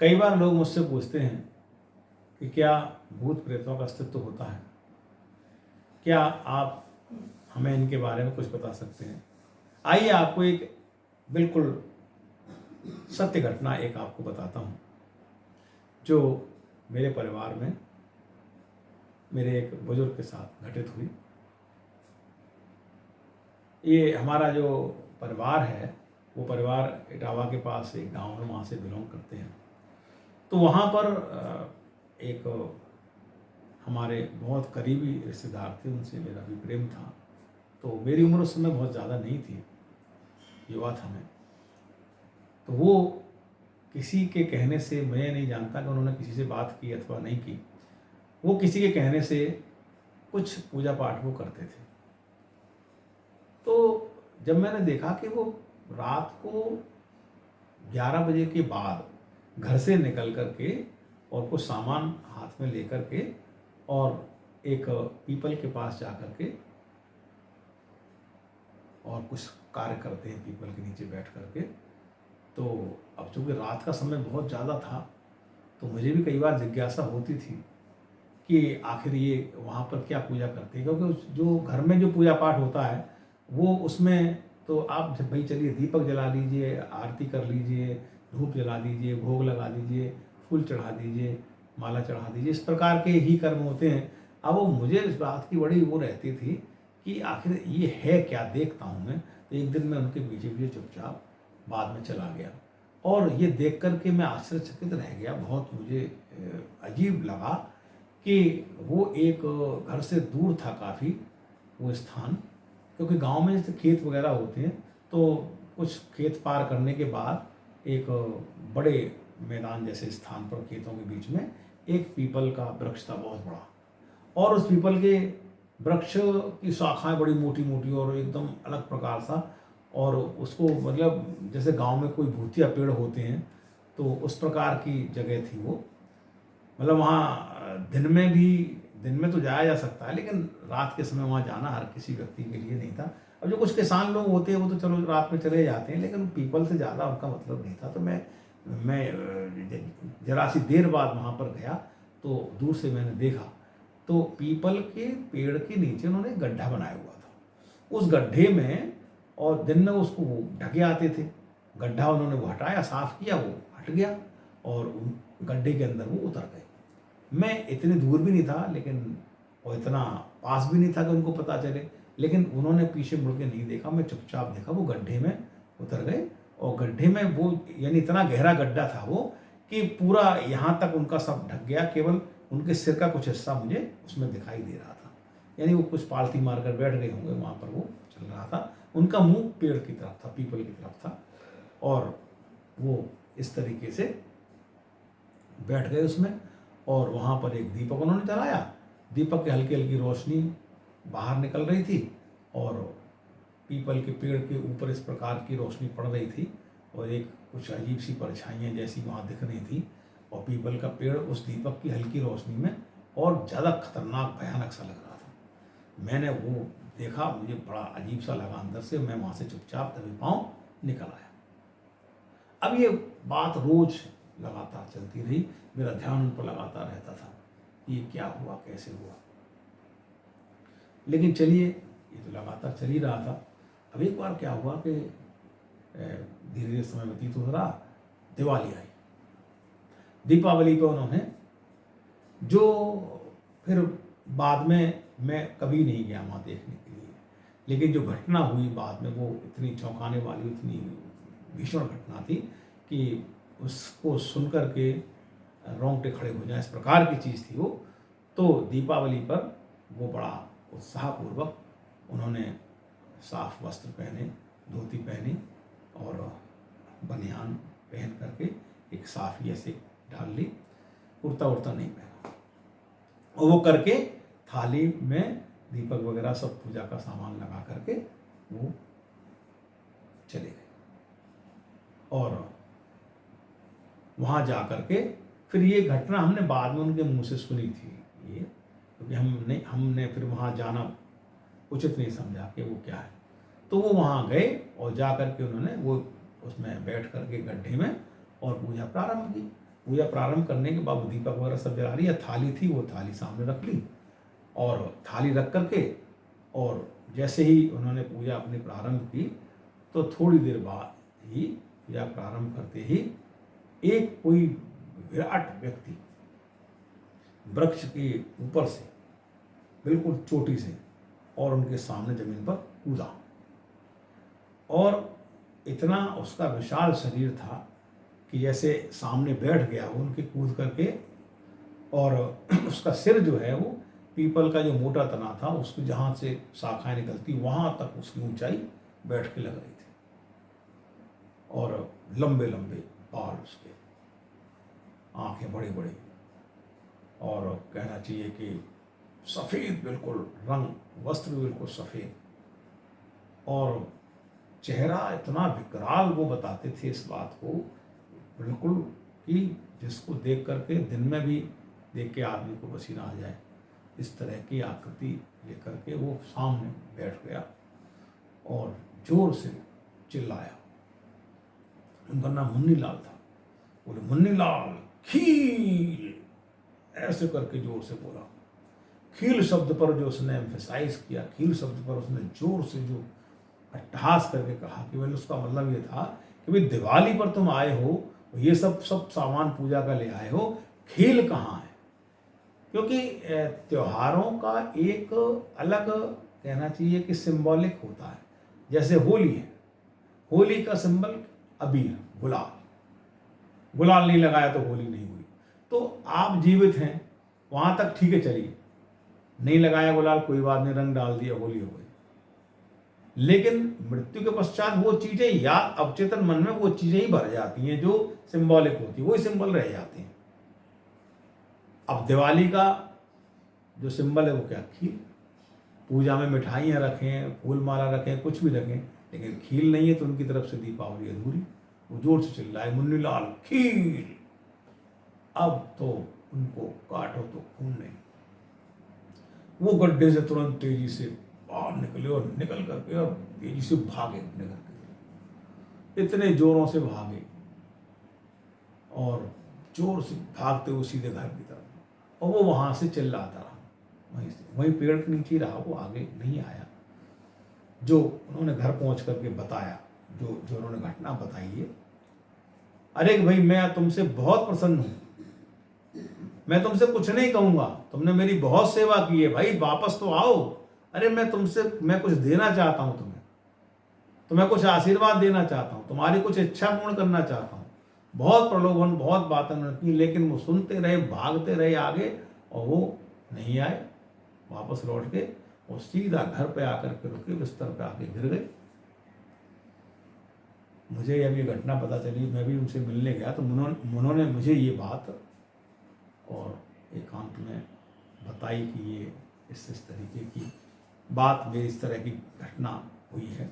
कई बार लोग मुझसे पूछते हैं कि क्या भूत प्रेतों का अस्तित्व होता है, क्या आप हमें इनके बारे में कुछ बता सकते हैं। आइए आपको एक बिल्कुल सत्य घटना एक आपको बताता हूँ जो मेरे परिवार में मेरे एक बुजुर्ग के साथ घटित हुई। ये हमारा जो परिवार है वो परिवार इटावा के पास एक गांव है, वहाँ से बिलोंग करते हैं। तो वहाँ पर एक हमारे बहुत करीबी रिश्तेदार थे, उनसे मेरा भी प्रेम था। तो मेरी उम्र उस समय बहुत ज़्यादा नहीं थी, युवा था मैं। तो वो किसी के कहने से, मैं नहीं जानता कि उन्होंने किसी से बात की अथवा नहीं की, वो किसी के कहने से कुछ पूजा पाठ वो करते थे। तो जब मैंने देखा कि वो रात को 11 बजे के बाद घर से निकल कर के और कुछ सामान हाथ में लेकर के और एक पीपल के पास जा कर के और कुछ कार्य करते हैं पीपल के नीचे बैठ कर के। तो अब चूँकि रात का समय बहुत ज़्यादा था तो मुझे भी कई बार जिज्ञासा होती थी कि आखिर ये वहाँ पर क्या पूजा करते हैं, क्योंकि जो घर में जो पूजा पाठ होता है वो उसमें तो आप भाई चलिए दीपक जला लीजिए, आरती कर लीजिए, धूप जला दीजिए, भोग लगा दीजिए, फूल चढ़ा दीजिए, माला चढ़ा दीजिए, इस प्रकार के ही कर्म होते हैं। अब वो मुझे इस बात की बड़ी वो रहती थी कि आखिर ये है क्या, देखता हूँ मैं। तो एक दिन मैं उनके पीछे पीछे चुपचाप बाद में चला गया और ये देख कर के मैं आश्चर्यचकित रह गया। बहुत मुझे अजीब लगा कि वो एक घर से दूर था काफ़ी वो स्थान, क्योंकि गांव में जैसे खेत वगैरह होते हैं तो कुछ खेत पार करने के बाद एक बड़े मैदान जैसे स्थान पर खेतों के बीच में एक पीपल का वृक्ष था बहुत बड़ा, और उस पीपल के वृक्ष की शाखाएं बड़ी मोटी मोटी और एकदम अलग प्रकार सा, और उसको मतलब जैसे गांव में कोई भूतिया पेड़ होते हैं तो उस प्रकार की जगह थी वो। मतलब वहाँ दिन में तो जाया जा सकता है, लेकिन रात के समय वहाँ जाना हर किसी व्यक्ति के लिए नहीं था। अब जो कुछ किसान लोग होते हैं वो तो चलो रात में चले जाते हैं, लेकिन पीपल से ज़्यादा उनका मतलब नहीं था। तो मैं जरा सी देर बाद वहाँ पर गया तो दूर से मैंने देखा तो पीपल के पेड़ के नीचे उन्होंने एक गड्ढा बनाया हुआ था। उस गड्ढे में, और दिन में उसको वो ढके आते थे, गड्ढा उन्होंने वो हटाया, साफ किया, वो हट गया और गड्ढे के अंदर वो उतर गए। मैं इतनी दूर भी नहीं था लेकिन, और इतना पास भी नहीं था कि उनको पता चले, लेकिन उन्होंने पीछे मुड़ के नहीं देखा। मैं चुपचाप देखा, वो गड्ढे में उतर गए और गड्ढे में वो, यानी इतना गहरा गड्ढा था वो कि पूरा यहाँ तक उनका सब ढक गया, केवल उनके सिर का कुछ हिस्सा मुझे उसमें दिखाई दे रहा था। यानी वो कुछ पालती मारकर बैठ गए होंगे, वहाँ पर वो चल रहा था। उनका मुंह पेड़ की तरफ था, पीपल की तरफ था, और वो इस तरीके से बैठ गए उसमें। और वहाँ पर एक दीपक उन्होंने जलाया, दीपक की हल्की हल्की रोशनी बाहर निकल रही थी और पीपल के पेड़ के ऊपर इस प्रकार की रोशनी पड़ रही थी और एक कुछ अजीब सी परछाइयाँ जैसी वहाँ दिख रही थी, और पीपल का पेड़ उस दीपक की हल्की रोशनी में और ज़्यादा खतरनाक भयानक सा लग रहा था। मैंने वो देखा, मुझे बड़ा अजीब सा लगा अंदर से। मैं वहाँ से चुपचाप दबे पाँव निकल आया। अब ये बात रोज लगातार चलती रही, मेरा ध्यान उन पर लगातार रहता था, ये क्या हुआ, कैसे हुआ। लेकिन चलिए, ये तो लगातार चल ही रहा था। अब एक बार क्या हुआ कि धीरे धीरे समय व्यतीत हो रहा, दिवाली आई। दीपावली पे उन्होंने, जो फिर बाद में मैं कभी नहीं गया वहाँ देखने के लिए, लेकिन जो घटना हुई बाद में वो इतनी चौंकाने वाली, इतनी भीषण घटना थी कि उसको सुनकर के रोंगटे खड़े हो जाए, इस प्रकार की चीज़ थी वो। तो दीपावली पर वो बड़ा उत्साहपूर्वक उन्होंने साफ वस्त्र पहने, धोती पहनी और बनियान पहन करके एक साफ ऐसे डाल ली, कुर्ता उर्ता नहीं पहना, और वो करके थाली में दीपक वगैरह सब पूजा का सामान लगा करके वो चले गए। और वहाँ जा करके फिर ये घटना हमने बाद में उनके मुंह से सुनी थी ये, क्योंकि हमने फिर वहाँ जाना उचित नहीं समझा कि वो क्या है। तो वो वहाँ गए और जा कर के उन्होंने वो उसमें बैठ करके गड्ढे में और पूजा प्रारंभ की। पूजा प्रारंभ करने के बाद वो दीपक वगैरह सब जला रही है, थाली थी वो थाली सामने रख ली और थाली रख करके और जैसे ही उन्होंने पूजा अपनी प्रारंभ की तो थोड़ी देर बाद ही पूजा प्रारंभ करते ही एक कोई विराट व्यक्ति वृक्ष के ऊपर से बिल्कुल चोटी से और उनके सामने जमीन पर कूदा और इतना उसका विशाल शरीर था कि जैसे सामने बैठ गया वो उनके कूद करके और उसका सिर जो है वो पीपल का जो मोटा तना था उसको जहाँ से शाखाएं निकलती वहाँ तक उसकी ऊंचाई बैठ के लग रही थी और लंबे लंबे बाल उसके, आंखें बड़ी बड़ी और कहना चाहिए कि सफ़ेद बिल्कुल रंग, वस्त्र भी बिल्कुल सफ़ेद और चेहरा इतना विकराल वो बताते थे इस बात को बिल्कुल कि जिसको देख करके दिन में भी देख के आदमी को पसीना आ जाए, इस तरह की आकृति लेकर के वो सामने बैठ गया और जोर से चिल्लाया। उनका नाम मुन्नी लाल था। बोले मुन्नी लाल खील, ऐसे करके जोर से बोला। खील शब्द पर जो उसने एम्फेसाइज किया, खील शब्द पर उसने जोर से जो अट्टहास करके कहा कि मैंने उसका मतलब ये था कि भाई दिवाली पर तुम आए हो, ये सब सामान पूजा का ले आए हो, खेल कहाँ है? क्योंकि त्योहारों का एक अलग कहना चाहिए कि सिंबॉलिक होता है। जैसे होली है, होली का सिंबल अबीर, गुलाल, गुलाल नहीं लगाया तो होली नहीं हुई। तो आप जीवित हैं वहाँ तक ठीक है, चलिए, नहीं लगाया गुलाल कोई बात नहीं, रंग डाल दिया, होली हो गई। लेकिन मृत्यु के पश्चात वो चीजें या अवचेतन मन में वो चीजें ही भर जाती हैं जो सिंबॉलिक होती है, वही सिंबल रह जाते हैं। अब दिवाली का जो सिंबल है वो क्या? खीर। पूजा में मिठाइयाँ रखें, फूल माला रखें, कुछ भी रखें, लेकिन खीर नहीं है तो उनकी तरफ से दीपावली अधूरी। वो जोर से चिल्लाए मुन्नी लाल खीर। अब तो उनको काटो तो खून नहीं। वो गड्ढे से तुरंत तेजी से बाहर निकले और निकल करके और तेजी से भागे अपने घर के, इतने जोरों से भागे और जोर से भागते हुए सीधे घर की तरफ। और वो वहां से चिल्लाता रहा, वहीं पेड़ के नीचे रहा, वो आगे नहीं आया। जो उन्होंने घर पहुंच करके बताया, जो उन्होंने घटना बताई है, अरे भाई मैं तुमसे बहुत प्रसन्न हूं, मैं तुमसे कुछ नहीं कहूंगा, तुमने मेरी बहुत सेवा की है भाई, वापस तो आओ। अरे मैं कुछ देना चाहता हूं तुम्हें कुछ आशीर्वाद देना चाहता हूं, तुम्हारी कुछ इच्छा पूर्ण करना चाहता हूं। बहुत प्रलोभन, बहुत बातें की, लेकिन वो सुनते रहे, भागते रहे आगे और वो नहीं आए। वापस लौट के और सीधा घर पे आकर के रुके, बिस्तर पे आके गिर गए। मुझे जब ये घटना पता चली, मैं भी उनसे मिलने गया तो उन्होंने मुझे ये बात और एकांत में बताई कि ये इस तरीके की बात में इस तरह की घटना हुई है।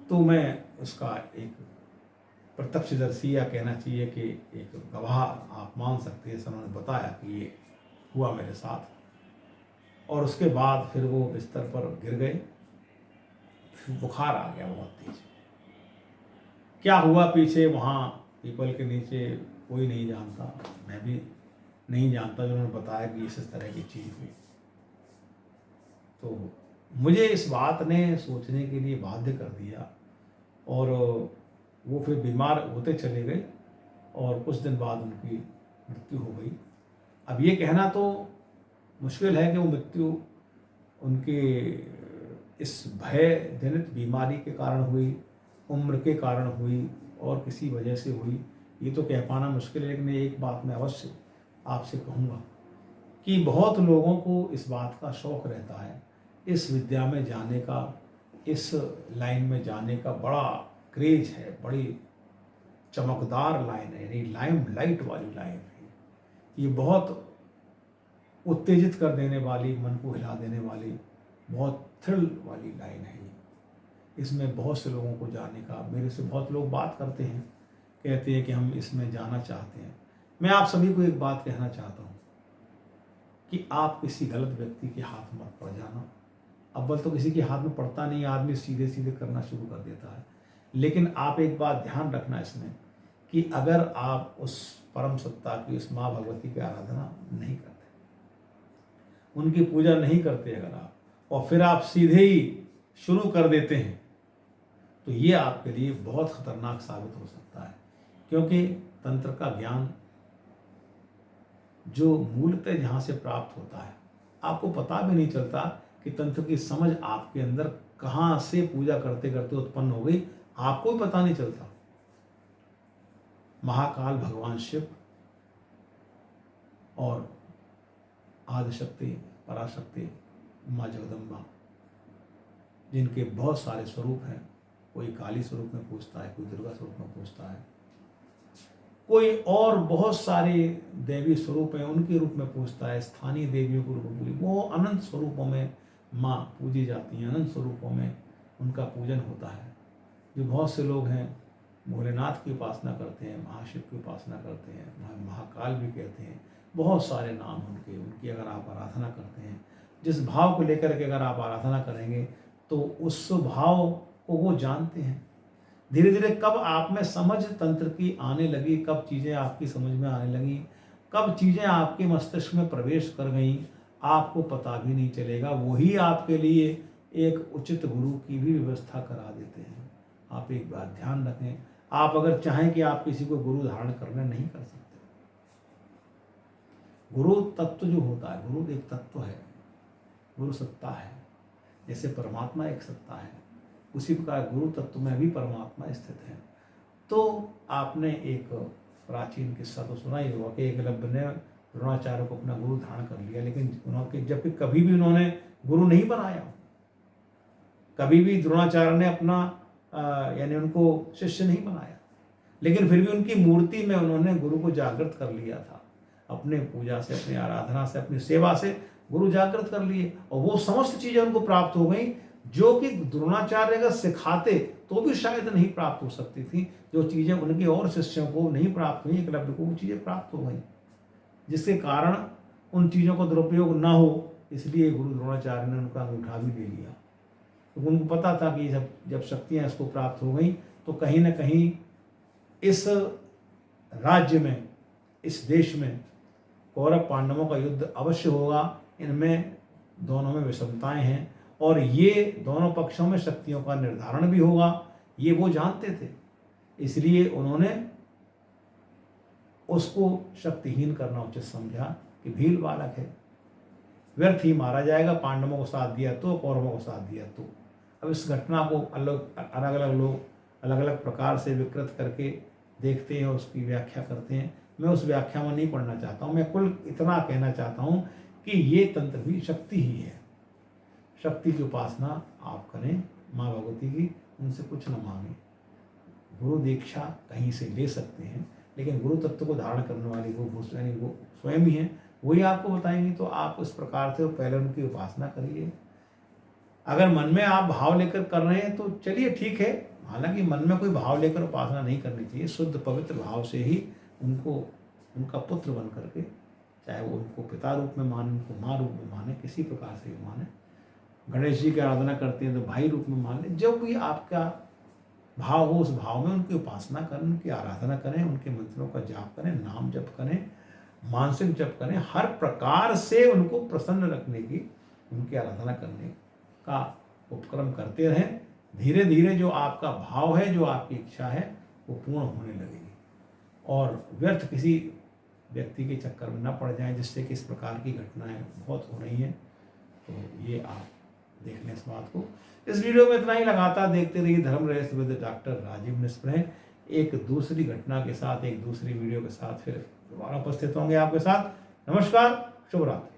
तो मैं उसका एक प्रत्यक्षदर्शी या कहना चाहिए कि एक गवाह आप मान सकते हैं, उन्होंने बताया कि ये हुआ मेरे साथ। और उसके बाद फिर वो बिस्तर पर गिर गए, फिर बुखार आ गया बहुत तेज। क्या हुआ पीछे वहाँ पीपल के नीचे कोई नहीं जानता, मैं भी नहीं जानता। जो उन्होंने बताया कि इस तरह की चीज़ हुई, तो मुझे इस बात ने सोचने के लिए बाध्य कर दिया। और वो फिर बीमार होते चले गए और कुछ दिन बाद उनकी मृत्यु हो गई। अब ये कहना तो मुश्किल है कि वो मृत्यु उनके इस भय जनित बीमारी के कारण हुई, उम्र के कारण हुई और किसी वजह से हुई, ये तो कह पाना मुश्किल है। लेकिन एक बात मैं अवश्य आपसे कहूँगा कि बहुत लोगों को इस बात का शौक़ रहता है, इस विद्या में जाने का, इस लाइन में जाने का बड़ा क्रेज है, बड़ी चमकदार लाइन है, यानी लाइम लाइट वाली लाइन है। ये बहुत उत्तेजित कर देने वाली, मन को हिला देने वाली, बहुत थ्रिल वाली लाइन है ये। इसमें बहुत से लोगों को जाने का, मेरे से बहुत लोग बात करते हैं, कहते हैं कि हम इसमें जाना चाहते हैं। मैं आप सभी को एक बात कहना चाहता हूँ कि आप किसी गलत व्यक्ति के हाथ मत पड़ जाना। अव्वल तो किसी के हाथ में पड़ता नहीं, आदमी सीधे सीधे करना शुरू कर देता है। लेकिन आप एक बात ध्यान रखना इसमें कि अगर आप उस परम सत्ता की, उस माँ भगवती की आराधना नहीं करते, उनकी पूजा नहीं करते अगर आप, और फिर आप सीधे ही शुरू कर देते हैं, तो ये आपके लिए बहुत खतरनाक साबित हो सकता है। क्योंकि तंत्र का ज्ञान जो मूलतः जहाँ से प्राप्त होता है, आपको पता भी नहीं चलता कि तंत्र की समझ आपके अंदर कहाँ से पूजा करते करते उत्पन्न हो गई, आपको भी पता नहीं चलता। महाकाल भगवान शिव और आदिशक्ति पराशक्ति माँ जगदम्बा, जिनके बहुत सारे स्वरूप हैं, कोई काली स्वरूप में पूजता है, कोई दुर्गा स्वरूप में पूजता है, कोई और बहुत सारे देवी स्वरूप हैं उनके रूप में पूजता है, स्थानीय देवियों के रूप में पूजी, वो अनंत स्वरूपों में माँ पूजी जाती हैं, अनंत स्वरूपों में उनका पूजन होता है। जो बहुत से लोग हैं भोलेनाथ की उपासना करते हैं, महाशिव की उपासना करते हैं, महाकाल भी कहते हैं, बहुत सारे नाम उनके, उनकी अगर आप आराधना करते हैं, जिस भाव को लेकर के अगर आप आराधना करेंगे तो उस भाव को वो जानते हैं। धीरे धीरे कब आप में समझ तंत्र की आने लगी, कब चीज़ें आपकी समझ में आने लगी, कब चीज़ें आपके मस्तिष्क में प्रवेश कर गई, आपको पता भी नहीं चलेगा। वही आपके लिए एक उचित गुरु की भी व्यवस्था करा देते हैं। आप एक बात ध्यान रखें, आप अगर चाहें कि आप किसी को गुरु धारण करना नहीं कर सकते। गुरु तत्व जो होता है, गुरु एक तत्व है, गुरु सत्ता है। जैसे परमात्मा एक सत्ता है, उसी प्रकार गुरु तत्व में भी परमात्मा स्थित है। तो आपने एक प्राचीन किस्सा तो सुना ही होगा कि एकलव्य ने द्रोणाचार्य को अपना गुरु धारण कर लिया, लेकिन उन्होंने जबकि कभी भी उन्होंने गुरु नहीं बनाया, कभी भी द्रोणाचार्य ने अपना यानी उनको शिष्य नहीं बनाया, लेकिन फिर भी उनकी मूर्ति में उन्होंने गुरु को जागृत कर लिया था। अपने पूजा से, अपनी आराधना से, अपनी सेवा से गुरु जागृत कर लिए, और वो समस्त चीज़ें उनको प्राप्त हो गई जो कि द्रोणाचार्य अगर सिखाते तो भी शायद नहीं प्राप्त हो सकती थी। जो चीज़ें उनके और शिष्यों को नहीं प्राप्त हुई, एकलव्य को वो चीज़ें प्राप्त हो गई, जिसके कारण उन चीज़ों का दुरुपयोग ना हो, इसलिए गुरु द्रोणाचार्य ने उनका अंगूठा भी ले लिया। तो उनको पता था कि जब शक्तियाँ इसको प्राप्त हो गई तो कहीं ना कहीं इस राज्य में, इस देश में कौरव पांडवों का युद्ध अवश्य होगा। इनमें दोनों में विषमताएं हैं और ये दोनों पक्षों में शक्तियों का निर्धारण भी होगा, ये वो जानते थे। इसलिए उन्होंने उसको शक्तिहीन करना उचित समझा कि भील बालक है, व्यर्थ ही मारा जाएगा। पांडवों को साथ दिया तो, कौरवों को साथ दिया तो। अब इस घटना को अलग अलग लोग अलग अलग प्रकार से विकृत करके देखते हैं, उसकी व्याख्या करते हैं। मैं उस व्याख्या में नहीं पढ़ना चाहता हूँ। मैं कुल इतना कहना चाहता हूँ कि ये तंत्र भी शक्ति ही है। शक्ति की उपासना आप करें, माँ भगवती की, उनसे कुछ न मांगें। गुरु दीक्षा कहीं से ले सकते हैं, लेकिन गुरु तत्व को धारण करने वाली वो स्वयं ही हैं, वही आपको बताएंगे। तो आप उस प्रकार से पहले उनकी उपासना करिए। अगर मन में आप भाव लेकर कर रहे हैं तो चलिए ठीक है, हालांकि मन में कोई भाव लेकर उपासना नहीं करनी चाहिए। शुद्ध पवित्र भाव से ही उनको, उनका पुत्र बन करके, चाहे वो उनको पिता रूप में माने, उनको माँ रूप में माने, किसी प्रकार से भी माने। गणेश जी की आराधना करते हैं तो भाई रूप में मान लें। जब भी आपका भाव हो, उस भाव में उनकी उपासना करें, उनकी आराधना करें, उनके मंत्रों का जाप करें, नाम जप करें, मानसिक जप करें। हर प्रकार से उनको प्रसन्न रखने की, उनकी आराधना करने का उपक्रम करते रहें। धीरे धीरे जो आपका भाव है, जो आपकी इच्छा है, वो पूर्ण होने लगेगी। और व्यर्थ किसी व्यक्ति के चक्कर में न पड़ जाएं, जिससे कि इस प्रकार की घटनाएं बहुत हो रही हैं। तो ये आप देख लें इस बात को। इस वीडियो में इतना ही। लगातार देखते रहिए धर्म रहस्य विद डॉक्टर राजीव निस्पृह। एक दूसरी घटना के साथ, एक दूसरी वीडियो के साथ फिर दोबारा उपस्थित होंगे आपके साथ। नमस्कार, शुभ रात्रि।